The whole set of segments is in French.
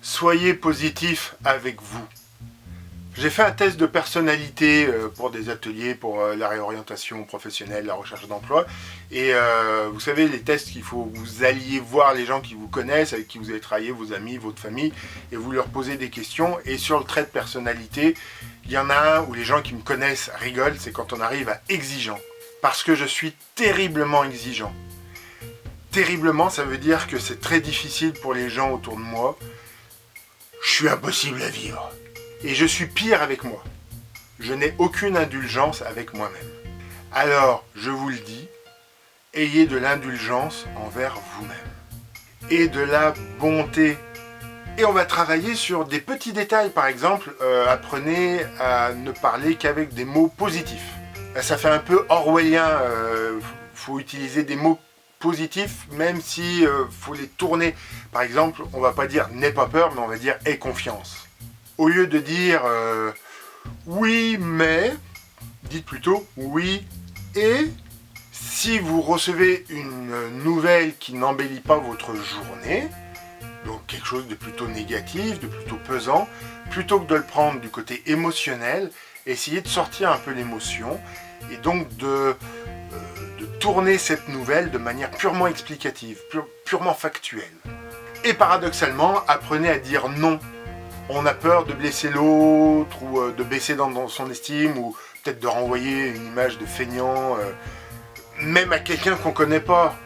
Soyez positif avec vous. J'ai fait un test de personnalité pour des ateliers, pour la réorientation professionnelle, la recherche d'emploi. Et vous savez, les tests qu'il faut, vous alliez voir les gens qui vous connaissent, avec qui vous avez travaillé, vos amis, votre famille, et vous leur posez des questions. Et sur le trait de personnalité, il y en a un où les gens qui me connaissent rigolent, c'est quand on arrive à exigeant. Parce que je suis terriblement exigeant. Terriblement, ça veut dire que c'est très difficile pour les gens autour de moi. Je suis impossible à vivre. Et je suis pire avec moi. Je n'ai aucune indulgence avec moi-même. Alors, je vous le dis, ayez de l'indulgence envers vous-même. Et de la bonté. Et on va travailler sur des petits détails. Par exemple, apprenez à ne parler qu'avec des mots positifs. Ça fait un peu orwellien. Faut utiliser des mots positifs, même si faut les tourner. Par exemple, on va pas dire « n'aie pas peur », mais on va dire « aie confiance ». Au lieu de dire oui, mais, dites plutôt oui, et si vous recevez une nouvelle qui n'embellit pas votre journée, donc quelque chose de plutôt négatif, de plutôt pesant, plutôt que de le prendre du côté émotionnel, essayez de sortir un peu l'émotion et donc de tourner cette nouvelle de manière purement explicative, purement factuelle. Et paradoxalement, apprenez à dire non. On a peur de blesser l'autre ou de baisser dans son estime ou peut-être de renvoyer une image de feignant, même à quelqu'un qu'on ne connaît pas.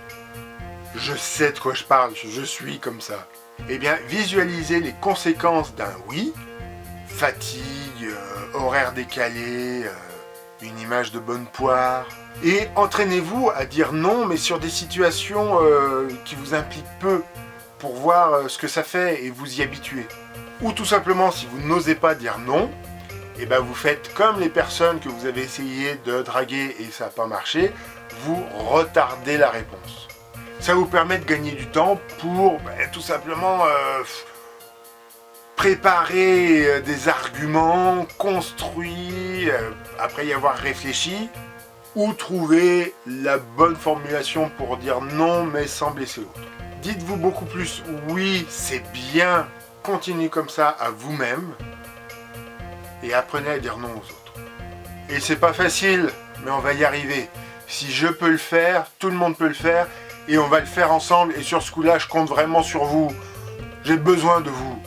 Je sais de quoi je parle, je suis comme ça. Eh bien, visualisez les conséquences d'un oui, fatigue, horaire décalé, une image de bonne poire. Et entraînez-vous à dire non, mais sur des situations qui vous impliquent peu, pour voir ce que ça fait et vous y habituer. Ou tout simplement, si vous n'osez pas dire non, et ben vous faites comme les personnes que vous avez essayé de draguer et ça n'a pas marché, vous retardez la réponse. Ça vous permet de gagner du temps pour tout simplement préparer des arguments construits, après y avoir réfléchi, ou trouver la bonne formulation pour dire non mais sans blesser l'autre. Dites-vous beaucoup plus oui, c'est bien, continuez comme ça à vous-même et apprenez à dire non aux autres. Et c'est pas facile, mais on va y arriver. Si je peux le faire, tout le monde peut le faire et on va le faire ensemble et sur ce coup-là, je compte vraiment sur vous. J'ai besoin de vous.